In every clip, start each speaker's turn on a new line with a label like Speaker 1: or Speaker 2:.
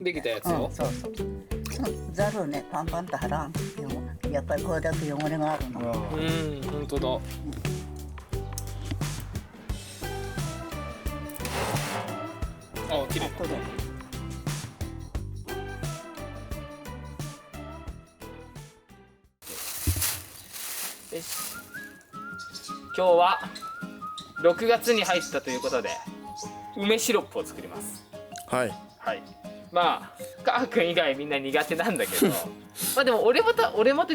Speaker 1: できたやつを、
Speaker 2: そうそう。ざるをね、パンパンと貼らん。やっぱりこれだけ汚れがあるの。
Speaker 1: 本当だ。あ、綺麗。
Speaker 2: これ
Speaker 1: よし。今日は6月に入ったということで梅シロップを作ります。
Speaker 3: はい。
Speaker 1: はい。まあかーくん以外みんな苦手なんだけどまあでも俺もとい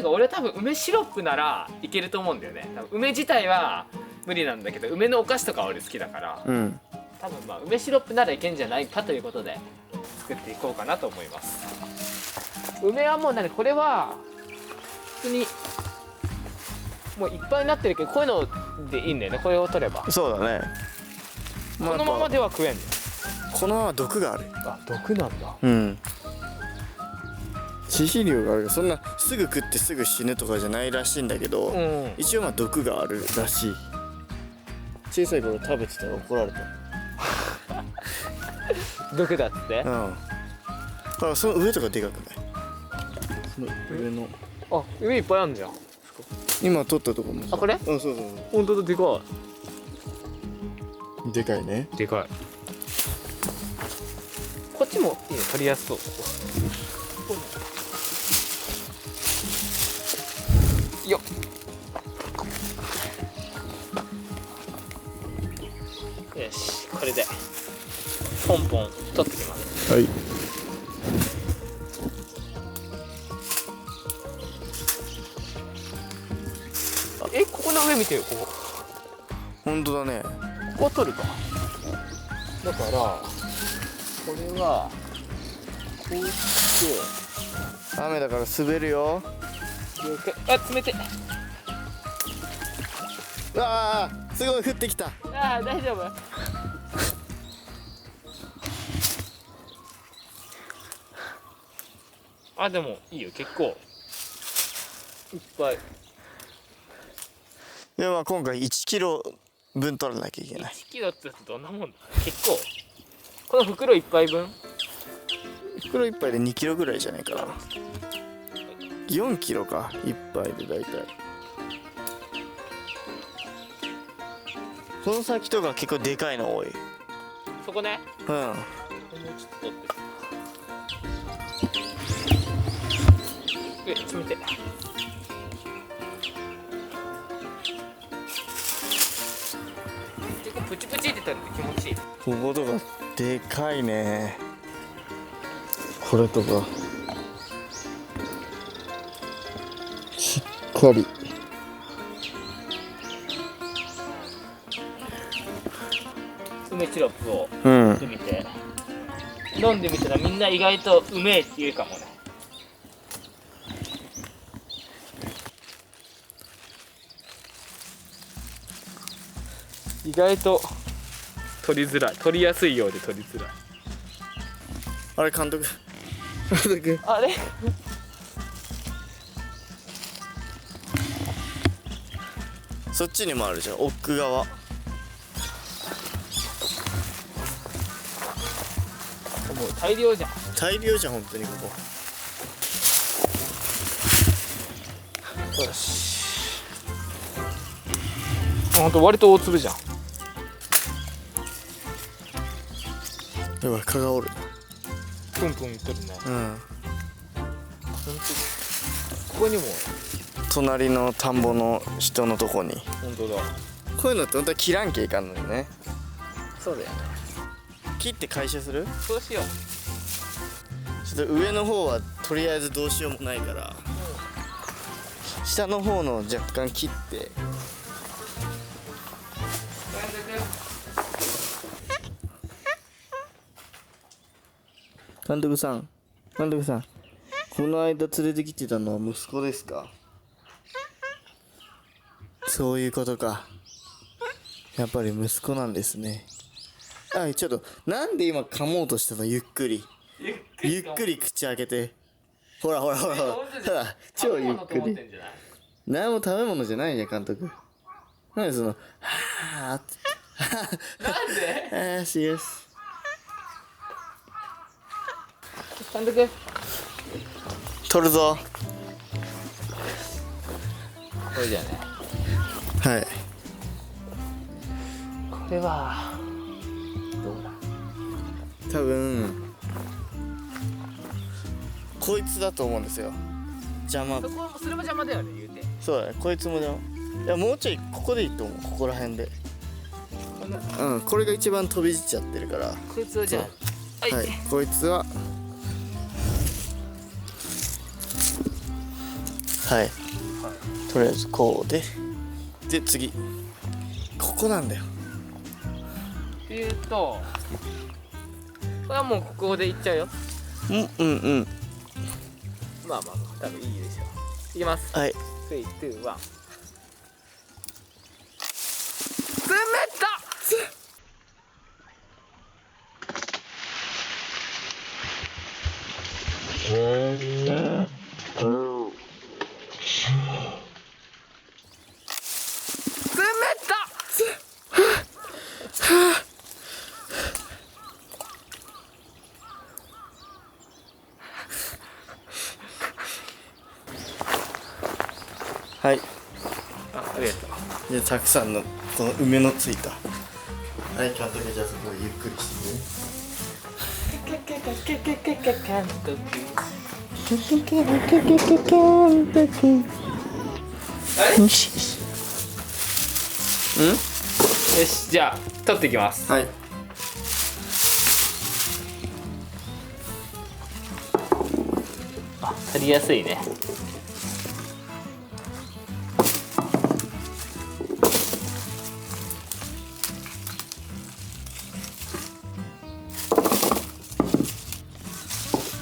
Speaker 1: うか俺は多分梅シロップならいけると思うんだよね。多分梅自体は無理なんだけど梅のお菓子とかは俺好きだから、
Speaker 3: うん。
Speaker 1: 多分まあ梅シロップならいけんじゃないかということで作っていこうかなと思います。梅はもうこれは普通にもういっぱいになってるけど、こういうのでいいんだよね。これを取れば
Speaker 3: そうだね。
Speaker 1: このままでは食えんの。
Speaker 3: このまま毒がある。
Speaker 1: あ、毒なんだ。
Speaker 3: うん。致死量がある。そんなすぐ食ってすぐ死ぬとかじゃないらしいんだけど、一応まあ毒があるらしい。小さい頃食べてたら怒られた。
Speaker 1: 毒だって。
Speaker 3: うん。だからその上とかでかくない？その上の。
Speaker 1: あ、上いっぱいあるじゃん。
Speaker 3: 今取ったとこも。
Speaker 1: あ、これ？
Speaker 3: そうそうそう。
Speaker 1: 本当だ、でか
Speaker 3: い。でかいね。
Speaker 1: い。でかい。こっちもいいね、取りやすそう。よっ。よし、これでポンポン取ってきます。
Speaker 3: はい。
Speaker 1: ここの上見てよ、ここ。
Speaker 3: 本当だね。
Speaker 1: ここ取るか。だからこれはこうして
Speaker 3: 雨だから滑るよ。
Speaker 1: あ、冷て。
Speaker 3: うわあ、すごい降ってきた。
Speaker 1: あー、大丈夫。あ、でもいいよ、結構いっぱい。
Speaker 3: でもまあ今回1キロ分取らなきゃいけない。
Speaker 1: 1キロってどんなもんだ。結構この袋1杯分。
Speaker 3: 袋1杯で2キロぐらいじゃないかな。4キロか、1杯でだいたい。この先とか結構でかいの多い。
Speaker 1: そこね。
Speaker 3: うん。
Speaker 1: もうちょっと取って。冷て。結構プチプチってたって気持ちいい。
Speaker 3: こことかでかいね。これとかしっかり。
Speaker 1: 梅シロップを
Speaker 3: うん
Speaker 1: 飲んでみて、飲んでみたらみんな意外とうめえって言うかもね。意外と取りづらい、取りやすいようで取りづらい。
Speaker 3: あれ監督監督、
Speaker 1: あれ
Speaker 3: そっちにもあるじゃん、奥側。
Speaker 1: もう大量じゃん。
Speaker 3: 大量じゃん、本当にここ。
Speaker 1: よし。ほんと割と大粒じゃん。
Speaker 3: やばい、蚊がおる。
Speaker 1: プンプンいってるね。
Speaker 3: うん。
Speaker 1: ほんとここにも。
Speaker 3: 隣の田んぼの人のとこに。
Speaker 1: ほんとだ。
Speaker 3: こういうのって本当は切らんけいかんのよね。
Speaker 1: そうだよね。
Speaker 3: 切って回収する？
Speaker 1: そうしよう。
Speaker 3: ちょっと上の方はとりあえずどうしようもないから、下の方の若干切って。監督さん、この間連れてきてたのは息子ですか？そういうことか。やっぱり息子なんですね。あ、ちょっとなんで今噛もうとしたの？ゆっくり口開けて。ほら超ゆっくり。何も食べ物じゃないじゃん、監督。なんでそのはーって
Speaker 1: なんで？
Speaker 3: よしよし。
Speaker 1: 監督、
Speaker 3: 取るぞ。
Speaker 1: これじゃね。
Speaker 3: はい。
Speaker 1: これはどうだ。
Speaker 3: 多分こいつだと思うんですよ。邪魔。
Speaker 1: それも邪魔だよね、言うて。
Speaker 3: そうだね、こいつも邪魔。いや、もうちょいここでいいと思う。ここら辺で。うん、これが一番飛び散っちゃってるから。
Speaker 1: こいつはじゃあ、
Speaker 3: はい、こいつははい、とりあえずこうで次ここなんだよ。
Speaker 1: っていうと、これはもうここでいっちゃうよ。
Speaker 3: うんうんうん。
Speaker 1: まあまあ多分いいでしょう。いきます。
Speaker 3: はい。
Speaker 1: 3、2、1。冷た
Speaker 3: はい。
Speaker 1: ありがとう。
Speaker 3: じゃあたくさんのこの梅のついた。はい、監督、じゃあそこでゆっくりしてね。
Speaker 1: よし、じゃあ取っていきます。
Speaker 3: はい。
Speaker 1: あ、取りやすいね。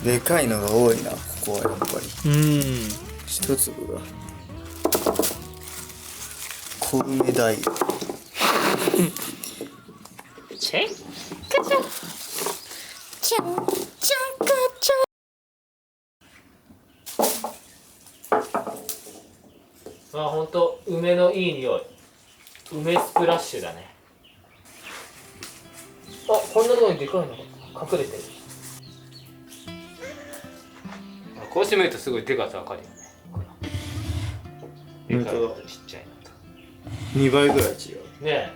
Speaker 3: でかいのが多いな、ここはやっぱり。一粒が小梅大。
Speaker 1: チェッカチャチャンチャンカチャン。あ、ほんと梅のいい匂い。梅スプラッシュだね。あ、こんなところにでかいのが隠れてる。こうして見るとすごいでかさわかるよね。でかいのとちっちゃいのと。
Speaker 3: 2倍ぐらい違う。
Speaker 1: ねえ。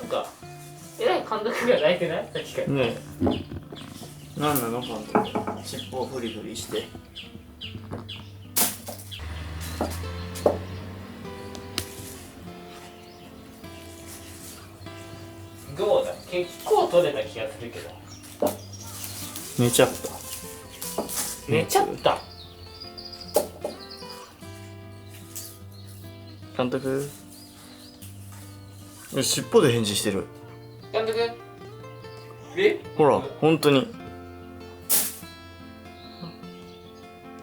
Speaker 1: なんかえらい監督が泣いてない？さっきから。
Speaker 3: ねえ。なんなの監督。尻尾をフリフリして。
Speaker 1: どうだ？結構取れた気がするけど。
Speaker 3: 寝ちゃった。
Speaker 1: 寝ちゃった。
Speaker 3: 監督。尻尾で返事してる。
Speaker 1: 監督。え？
Speaker 3: ほら、本当に。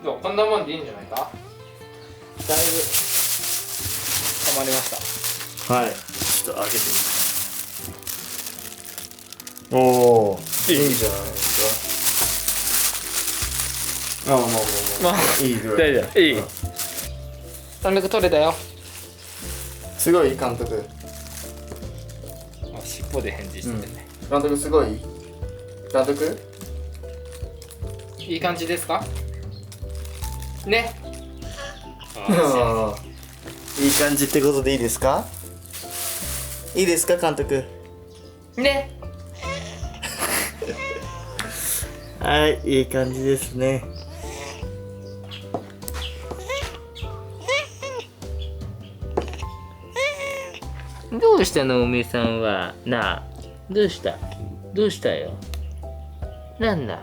Speaker 1: どう？こんなもんでいいんじゃないか？だいぶ溜まりました。
Speaker 3: はい。ちょっと開けてみて。おお、いいんじゃないですか。ああ、まあ、いいぐらい。
Speaker 1: 大丈夫。いい。監督取れたよ。
Speaker 3: すごい監督。
Speaker 1: 尻尾で返事しててね。
Speaker 3: 監督すごい。監督。
Speaker 1: いい感じですか？ね。
Speaker 3: ああ、いい感じってことでいいですか？いいですか監督。
Speaker 1: ね。
Speaker 3: はい、いい感じですね。
Speaker 1: どうしたの梅さんは。なあ、どうした？どうしたよ。なんだ。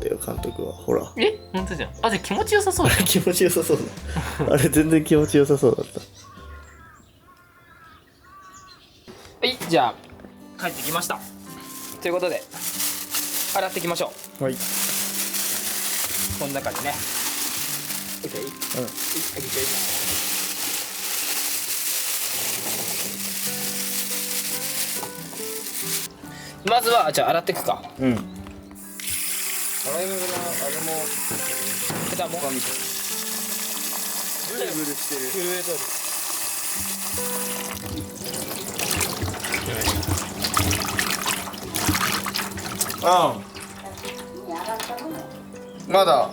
Speaker 3: だよ監督は、ほら。
Speaker 1: え、本当じゃん。あ、じゃあ気持ちよさそうだよ。
Speaker 3: 気持ちよさそうだ。あれ全然気持ちよさそうだった。
Speaker 1: はい、じゃあ帰ってきました。ということで洗っていきましょう。
Speaker 3: はい。
Speaker 1: この中でね。OK。
Speaker 3: うん。
Speaker 1: はい、あげちゃいます。まずはじゃあ洗っていくか。
Speaker 3: うん。洗い物あれも
Speaker 1: 蓋も
Speaker 3: ブルブルしてる。
Speaker 1: 震えとる。
Speaker 3: ああ。まだ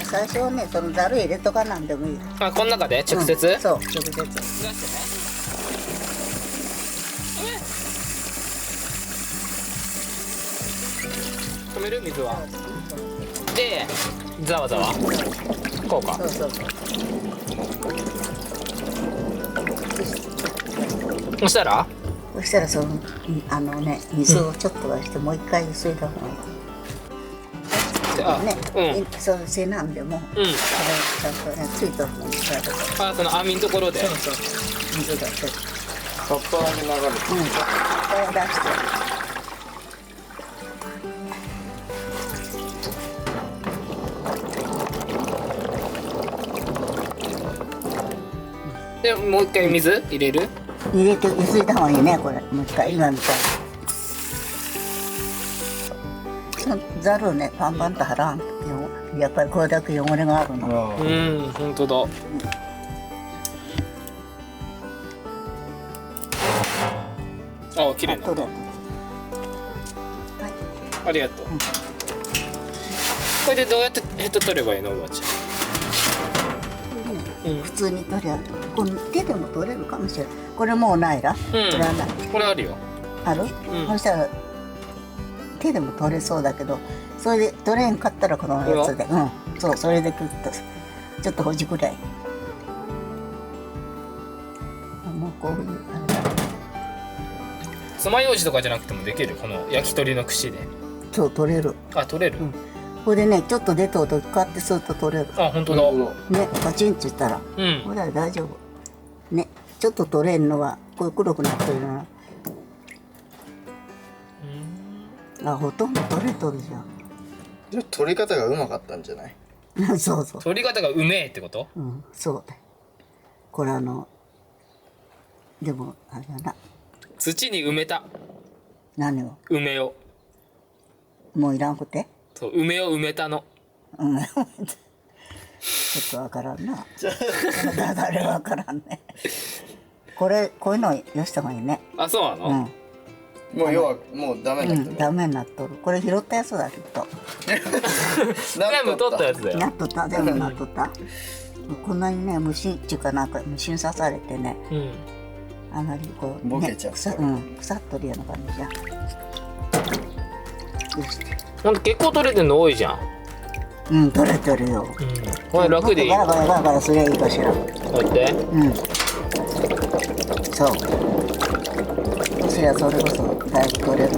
Speaker 2: 最初はね、そのざる入れとかなんでもいい。
Speaker 1: あ、この中で直接、
Speaker 2: うんそう、直接。
Speaker 1: 出してね。止める水は。で、ざわざわ。こうか。
Speaker 2: そうそう。
Speaker 1: そしたら。
Speaker 2: そしたらその水をちょっと出して、もう一回ゆすいだ方が
Speaker 1: あ、
Speaker 2: いい。ね、
Speaker 1: うん
Speaker 2: そうせなんでも、
Speaker 1: うん。
Speaker 2: これちゃんとねついた方がいいから。
Speaker 1: あ、その網のところで。
Speaker 2: そうそう。水出して。
Speaker 3: カッパーで流れて
Speaker 2: これ出して。
Speaker 1: で、もう一回水入れる。
Speaker 2: 入れてゆすいだ方がいいね、これ。もう一回、今みたいに。そのざるをね、パンパンと払わんとやっぱりこれだけ汚れがあるの。
Speaker 3: あ
Speaker 1: うん、本当だ。あ、綺麗な。
Speaker 2: 取れる。
Speaker 1: ありがとう。これでどうやってヘッド取ればいいの、おばあちゃん。うん。
Speaker 2: 普通に取りゃこの手でも取れるかもしれない。これもうないら、これはない。
Speaker 1: これあるよ。
Speaker 2: ある、
Speaker 1: ん
Speaker 2: そしたら手でも取れそうだけど、それで取れんかったらこのやつで、そう、それでクッとちょっとほじくらい。もうこういうあれだ。
Speaker 1: 爪楊枝とかじゃなくてもできる、この焼き鳥の串で。
Speaker 2: そう取れる。
Speaker 1: あ、取れる。
Speaker 2: これでね、ちょっと出とうとこうやってすると取れる。
Speaker 1: あ、本当だ。
Speaker 2: ね、パチンって言ったら、
Speaker 1: うん
Speaker 2: これは大丈夫。ね、ちょっと取れんのはこう黒くなってるのは。あ、ほとんど取れとるじ
Speaker 3: じゃあ取り方がうまかったんじゃない？
Speaker 2: ゃん。そうそう。
Speaker 1: 取り方がうめえってこと？
Speaker 2: そうだよ。これでもあれだな。
Speaker 1: 土に埋めた。
Speaker 2: 何を？
Speaker 1: 梅を。
Speaker 2: もういらんくて？
Speaker 1: そう、梅を埋めたの。
Speaker 2: ちょっとわからんな。誰わからんね。こういうのよした方がいいね。
Speaker 1: あ、そうなの？
Speaker 3: もう要はもうダメだったの。
Speaker 2: ダメになっとる。これ拾ったやつだきっと。
Speaker 1: 全部取ったやつだよ。
Speaker 2: なっとった、全部なっとった。こんなにね、虫っていうかなんか虫に刺されてね、
Speaker 1: うん。
Speaker 2: あまりこう、
Speaker 3: ボケちゃう
Speaker 2: 腐っとるような感じじゃん。よし。
Speaker 1: ほんと結構取れてんの多いじゃん。
Speaker 2: 取れてるよ。
Speaker 1: これ楽でいい。
Speaker 2: ガラガラガラガラすりゃいいかしら。
Speaker 1: こうやって。
Speaker 2: そう。そしたらそれこそだいぶ取れる。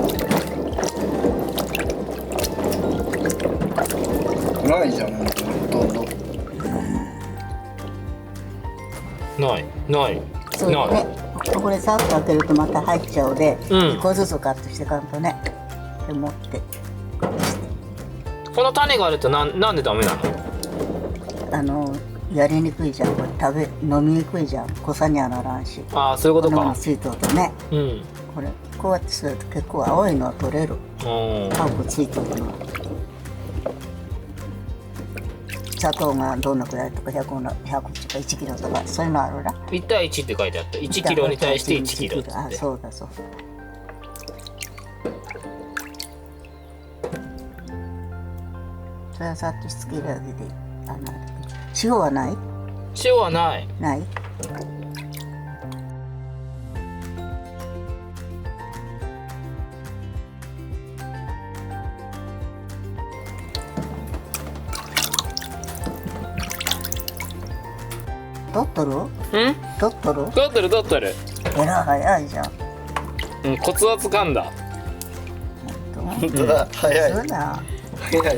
Speaker 3: ないじゃん、ほとんど。
Speaker 1: ない。ない。
Speaker 2: そうね。これさっと開けるとまた入っちゃうで、
Speaker 1: うん
Speaker 2: 一個ずつカットしてかんとね。で持って
Speaker 1: この種があるとなんでダメなの？
Speaker 2: やりにくいじゃん。これ飲みにくいじゃん。濃さにはならんし。
Speaker 1: ああ、そういうことか。
Speaker 2: ついとるとね。
Speaker 1: うん。
Speaker 2: これこうやってすると結構青いのは取れる。
Speaker 1: おー。
Speaker 2: 青くついとるのは。砂糖がどのくらいとか100とか1キロとかそういうのあるら。
Speaker 1: 1対1って書いてあった。1キロに対して1キロっつ
Speaker 2: あ、
Speaker 1: って。
Speaker 2: そうだそうだ。それはさっとしつけるだけでいい。塩はない？
Speaker 1: 塩はない。
Speaker 2: ない？取っとる？
Speaker 1: うん？
Speaker 2: 取っとる？
Speaker 1: 取ってる取ってる。
Speaker 2: えらい早いじゃん。
Speaker 1: コツはつかんだ。
Speaker 3: 本当だ、早い。
Speaker 2: そうだ。
Speaker 3: 早い。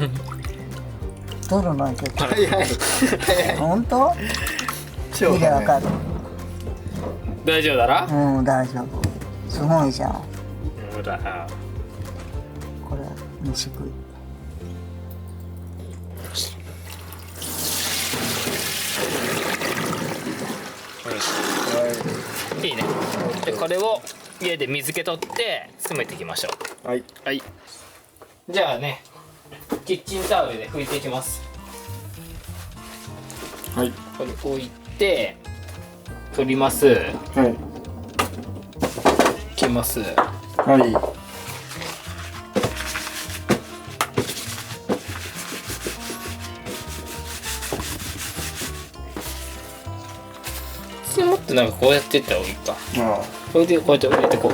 Speaker 2: 取るのは結構。
Speaker 3: 早い。早い。
Speaker 2: 本当？
Speaker 3: 超
Speaker 2: 見りゃわか
Speaker 3: 早い。
Speaker 2: る。
Speaker 1: 大丈夫だな。
Speaker 2: 大丈夫。すごいじゃん。
Speaker 1: ほら。
Speaker 2: これ虫食い。
Speaker 1: これを家で水気取って詰めていきましょ
Speaker 3: はい。
Speaker 1: う。はい。じゃあね、キッチンタオルで拭いていきます。
Speaker 3: はい。
Speaker 1: これ置いて取ります。
Speaker 3: はい。
Speaker 1: 切ります。
Speaker 3: はい。
Speaker 1: もっとなんかこうやっていった方がいいか。
Speaker 3: あ
Speaker 1: これでこうやって置いてこう。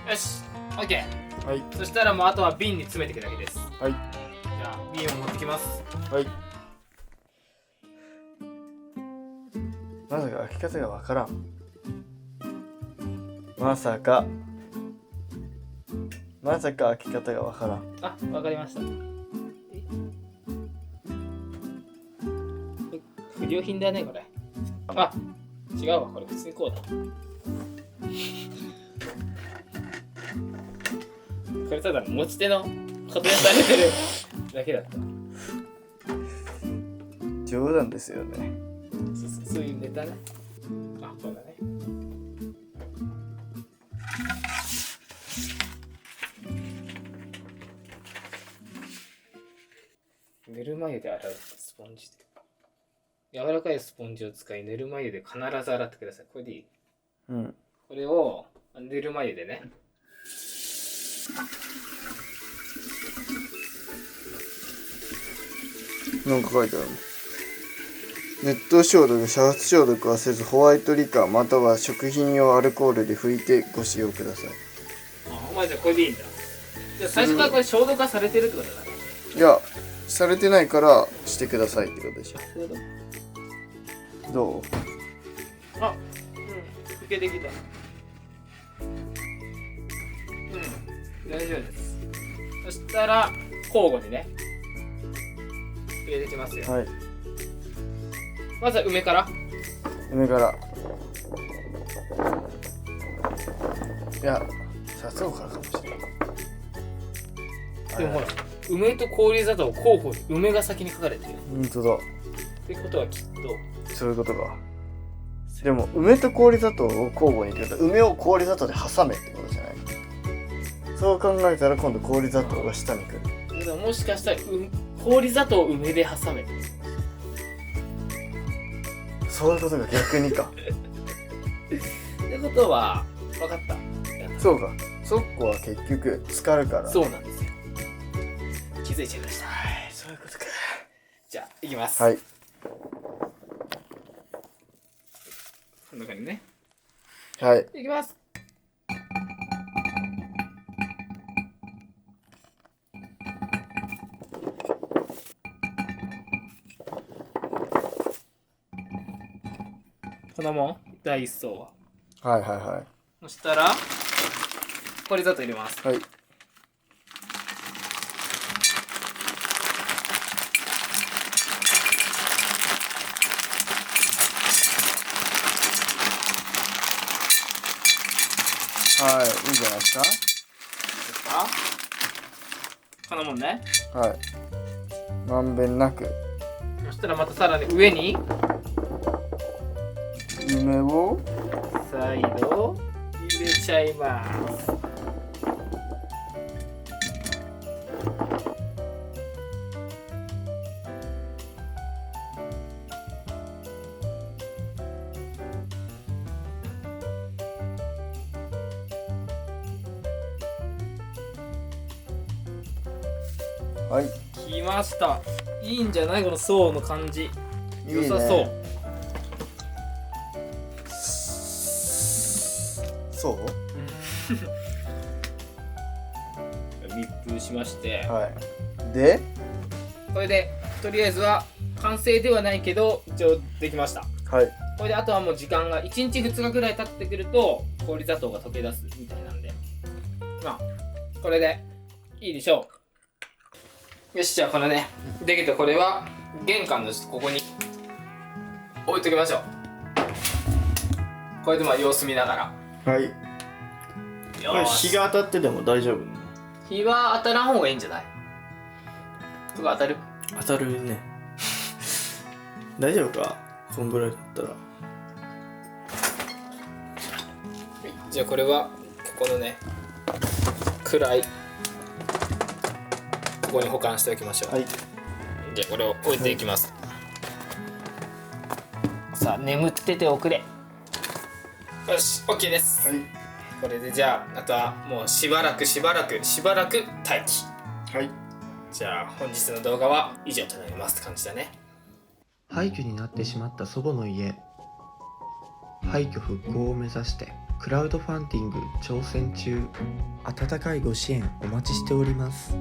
Speaker 1: よし、オッケー。
Speaker 3: はい。
Speaker 1: そしたらもうあとは瓶に詰めていくだけです。
Speaker 3: はい。
Speaker 1: じゃあ瓶を持ってきます。
Speaker 3: はい。まさか開き方がわからん。まさか開き方がわからん。
Speaker 1: あ、わかりました。不良品だねこれ。あ、違うわ、これ普通にこうだ。これただ持ち手の固定されてるだけだった。
Speaker 3: 冗談ですよね。
Speaker 1: そういうネタね。あ、そうだね。ぬるま湯で洗うスポンジで。柔らかいスポンジを使い、ぬるま湯で必ず洗ってください。これでいい？
Speaker 3: うん。
Speaker 1: これをぬるま湯でね。
Speaker 3: なんか書いてある。熱湯消毒、煮沸消毒はせず、ホワイトリカーまたは食品用アルコールで拭いてご使用ください。
Speaker 1: あ、お前じゃあこれでいいんだ。じゃあ最初からこれ消毒がされてるってことだね。
Speaker 3: いや、されてないからしてくださいってことでしょ。
Speaker 1: そういうこ
Speaker 3: どう？
Speaker 1: と。あ、うん、拭けてきた。うん、大丈夫です。そしたら交互にね入れていきますよ。
Speaker 3: はい。
Speaker 1: まずは梅から。
Speaker 3: 梅から。いや、砂糖からかもしれない。
Speaker 1: でもほら、梅と氷砂糖交互に梅が先に書かれてる。
Speaker 3: 本当だ。
Speaker 1: ってことはきっと
Speaker 3: そういうことか。でも梅と氷砂糖を交互にってことは梅を氷砂糖で挟めってことじゃない？そう考えたら今度氷砂糖が下に来る。
Speaker 1: だからもしかしたら、氷砂糖を梅で挟める。
Speaker 3: そういうことが逆にか。
Speaker 1: ってことは分かった。
Speaker 3: そうか。そこは結局浸かるから。
Speaker 1: そうなんですよ。気づいちゃいました。
Speaker 3: はい、そういうことか。
Speaker 1: じゃあいきます。
Speaker 3: はい。
Speaker 1: こんな感じね。
Speaker 3: はい。
Speaker 1: いきます。このもん第一層は。
Speaker 3: はいはいはい。
Speaker 1: そしたら氷砂糖入れます。
Speaker 3: はい。はい、いいんじゃないですか。
Speaker 1: このもんね。
Speaker 3: はい。まんべんなく
Speaker 1: そしたらまたさらに上に
Speaker 3: 梅を
Speaker 1: 再度入れちゃいます。
Speaker 3: はい。
Speaker 1: きました。いいんじゃないこの層の感じ。
Speaker 3: いいね。
Speaker 1: 良さそう。
Speaker 3: そう
Speaker 1: 密封しまして、
Speaker 3: はいで
Speaker 1: これでとりあえずは完成ではないけど一応できました。
Speaker 3: はい
Speaker 1: これであとはもう時間が1日2日ぐらい経ってくると氷砂糖が溶け出すみたいなんで、まあこれでいいでしょう。よし、じゃあこのねできたこれは玄関のここに置いときましょう。これでまあ様子見ながら。
Speaker 3: はい。これ日が当たってても大丈夫？
Speaker 1: 日は当たらん方がいいんじゃない？とか当たる？
Speaker 3: 当たるね。大丈夫か？こんぐらいだったら。
Speaker 1: じゃあこれはここのね暗いここに保管しておきましょう。
Speaker 3: はい。
Speaker 1: じゃあこれを置いていきます。さあ眠ってておくれ。よし OK です。
Speaker 3: はい。
Speaker 1: これでじゃああとはもうしばらく待機。
Speaker 3: はい。
Speaker 1: じゃあ本日の動画は以上となりますって感じだね。
Speaker 4: 廃墟になってしまった祖母の家。廃墟復興を目指してクラウドファンディング挑戦中。温かいご支援お待ちしております。